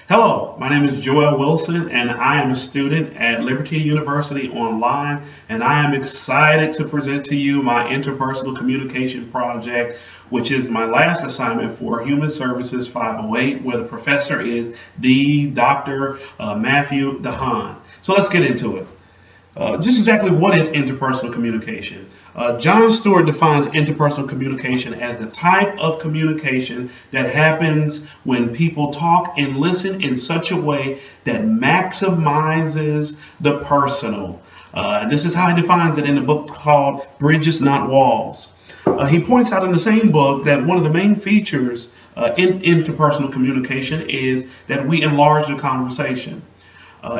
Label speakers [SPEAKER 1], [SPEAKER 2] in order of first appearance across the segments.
[SPEAKER 1] Hello, my name is Joel Wilson, and I am a student at Liberty University Online, and I am excited to present to you my interpersonal communication project, which is my last assignment for Human Services 508, where the professor is the Dr. Matthew DeHaan. So let's get into it. Just exactly what is interpersonal communication? John Stewart defines interpersonal communication as the type of communication that happens when people talk and listen in such a way that maximizes the personal. This is how he defines it in a book called Bridges, Not Walls. He points out in the same book that one of the main features in interpersonal communication is that we enlarge the conversation.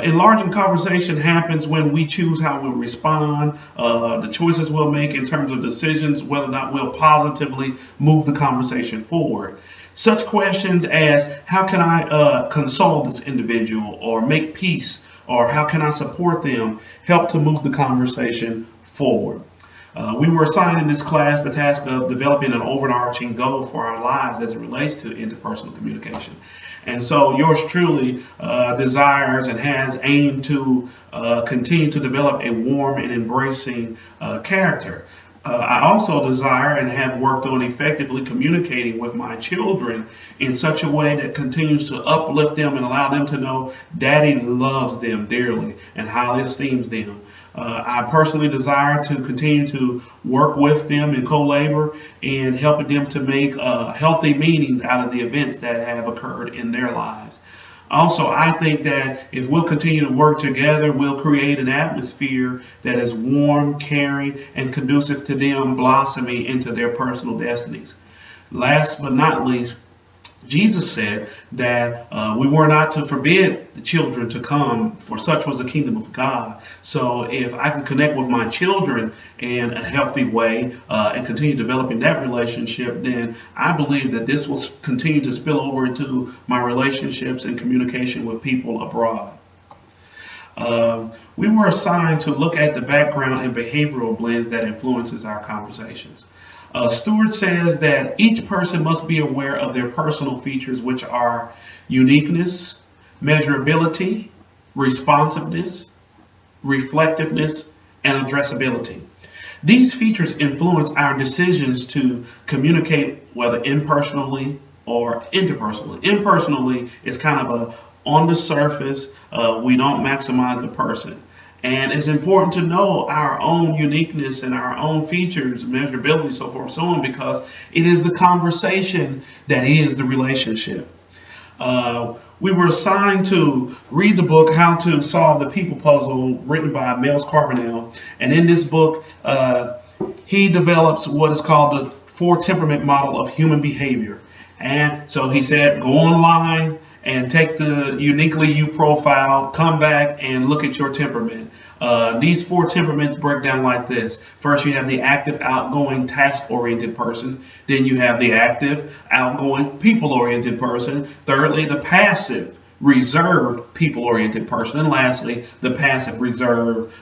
[SPEAKER 1] Enlarging conversation happens when we choose how we'll respond, the choices we'll make in terms of decisions, whether or not we'll positively move the conversation forward. Such questions as, how can I console this individual or make peace, or how can I support them, help to move the conversation forward. We were assigned in this class the task of developing an overarching goal for our lives as it relates to interpersonal communication. And so yours truly desires and has aimed to continue to develop a warm and embracing character. I also desire and have worked on effectively communicating with my children in such a way that continues to uplift them and allow them to know Daddy loves them dearly and highly esteems them. I personally desire to continue to work with them in co-labor and helping them to make healthy meanings out of the events that have occurred in their lives. Also, I think that if we'll continue to work together, we'll create an atmosphere that is warm, caring, and conducive to them blossoming into their personal destinies. Last but not least, Jesus said that we were not to forbid the children to come, for such was the kingdom of God. So if I can connect with my children in a healthy way and continue developing that relationship, then I believe that this will continue to spill over into my relationships and communication with people abroad. We were assigned to look at the background and behavioral blends that influences our conversations. Stewart says that each person must be aware of their personal features, which are uniqueness, measurability, responsiveness, reflectiveness, and addressability. These features influence our decisions to communicate, whether impersonally or interpersonally. Impersonally is kind of on the surface, we don't maximize the person. And it's important to know our own uniqueness and our own features, measurability, so forth and so on, because it is the conversation that is the relationship. We were assigned to read the book, How to Solve the People Puzzle, written by Miles Carbonell. And in this book, he develops what is called the 4-temperament model of human behavior. And so he said, go online and take the uniquely you profile, come back and look at your temperament. These 4 temperaments break down like this. First, you have the active, outgoing, task-oriented person. Then you have the active, outgoing, people-oriented person. Thirdly, the passive, reserved, people-oriented person. And lastly, the passive, reserved,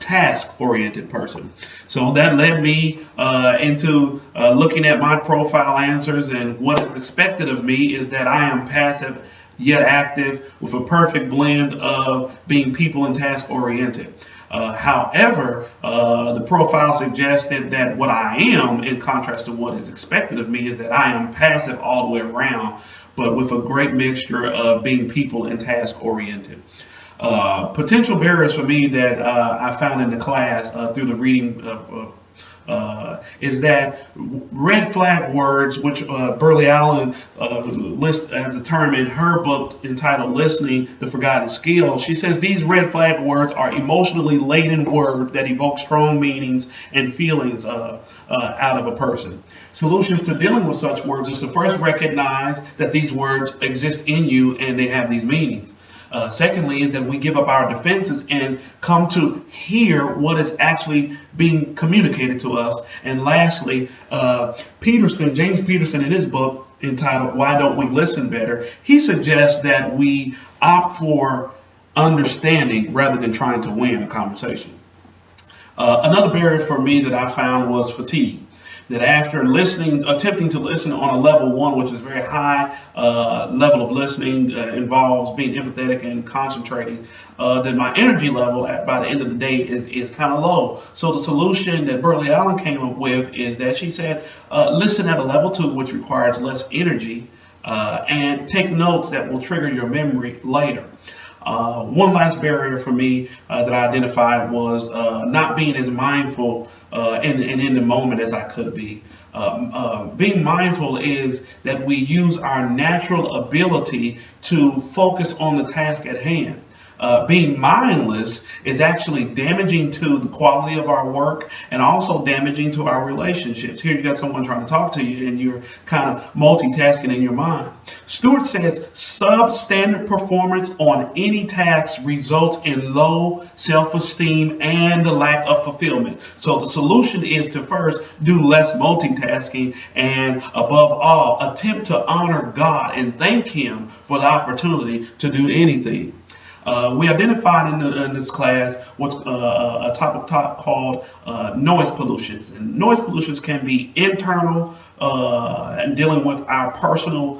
[SPEAKER 1] task-oriented person. So that led me into looking at my profile answers, and what is expected of me is that I am passive yet active, with a perfect blend of being people and task oriented. However, the profile suggested that what I am, in contrast to what is expected of me, is that I am passive all the way around, but with a great mixture of being people and task oriented. Potential barriers for me that I found in the class through the reading is that red flag words, which Burley Allen lists as a term in her book entitled Listening, the Forgotten Skill. She says these red flag words are emotionally laden words that evoke strong meanings and feelings out of a person. Solutions to dealing with such words is to first recognize that these words exist in you and they have these meanings. Secondly, is that we give up our defenses and come to hear what is actually being communicated to us. And lastly, James Peterson, in his book entitled Why Don't We Listen Better, he suggests that we opt for understanding rather than trying to win a conversation. Another barrier for me that I found was fatigue. that after attempting to listen on a level 1, which is very high level of listening, involves being empathetic and concentrating, then my energy level by the end of the day is kind of low. So the solution that Berkeley Allen came up with is that she said, listen at a level 2, which requires less energy, and take notes that will trigger your memory later. One last barrier for me that I identified was not being as mindful and in the moment as I could be. Being mindful is that we use our natural ability to focus on the task at hand. Being mindless is actually damaging to the quality of our work and also damaging to our relationships. Here you got someone trying to talk to you and you're kind of multitasking in your mind. Stewart says substandard performance on any task results in low self-esteem and the lack of fulfillment. So the solution is to first do less multitasking and above all attempt to honor God and thank Him for the opportunity to do anything. We identified in this class what's a topic called noise pollutions. And noise pollutions can be internal and dealing with our personal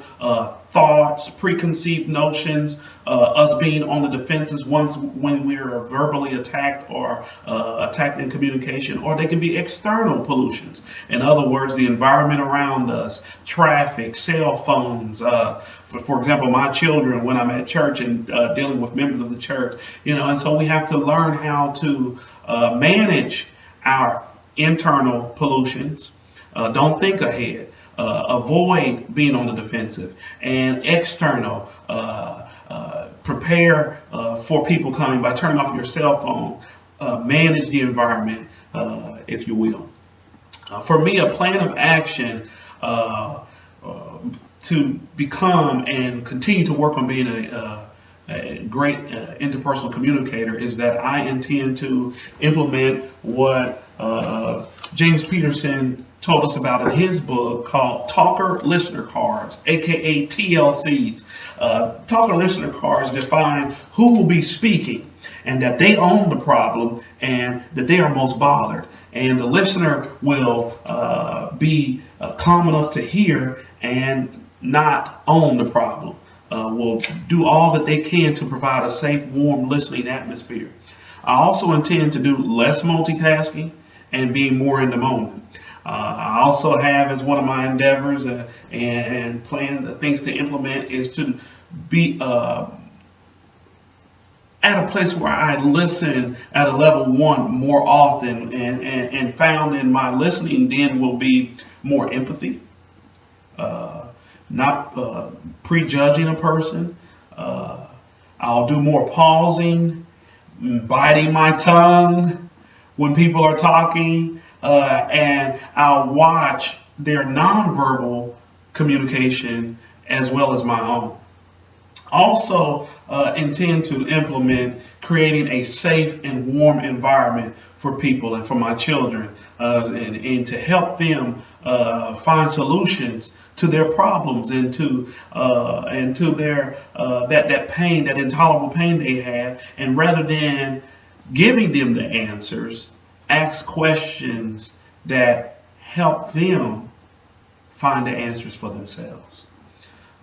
[SPEAKER 1] thoughts, preconceived notions, us being on the defenses when we're verbally attacked or attacked in communication, or they can be external pollutions. In other words, the environment around us, traffic, cell phones. For example, my children, when I'm at church and dealing with members of the church, and so we have to learn how to manage our internal pollutions. Don't think ahead. Avoid being on the defensive. And external, prepare for people coming by turning off your cell phone. Manage the environment, if you will. For me, a plan of action to become and continue to work on being a great interpersonal communicator is that I intend to implement what James Peterson told us about in his book called Talker Listener Cards, aka TLCs. Talker Listener Cards define who will be speaking and that they own the problem and that they are most bothered. And the listener will be calm enough to hear and not own the problem. Will do all that they can to provide a safe, warm listening atmosphere. I also intend to do less multitasking and being more in the moment. I also have as one of my endeavors and plan the things to implement is to be at a place where I listen at a level 1 more often, and found in my listening then will be more empathy, not prejudging a person. I'll do more pausing, biting my tongue when people are talking, and I'll watch their nonverbal communication as well as my own. Also intend to implement creating a safe and warm environment for people and for my children, and to help them find solutions to their problems and to their that pain, that intolerable pain they have. And rather than giving them the answers, ask questions that help them find the answers for themselves.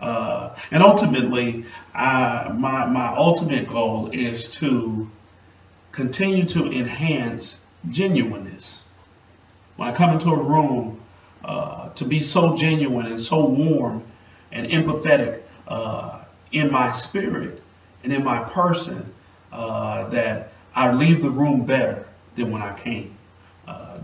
[SPEAKER 1] And ultimately, my ultimate goal is to continue to enhance genuineness. When I come into a room, to be so genuine and so warm and empathetic in my spirit and in my person, that I leave the room better than when I came.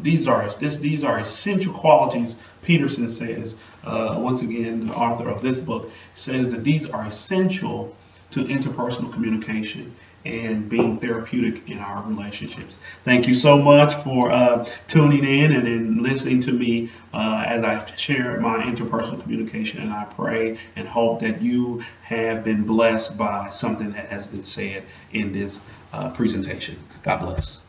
[SPEAKER 1] These are essential qualities, Peterson says. Once again, the author of this book says that these are essential to interpersonal communication and being therapeutic in our relationships. Thank you so much for tuning in and listening to me as I share my interpersonal communication. And I pray and hope that you have been blessed by something that has been said in this presentation. God bless.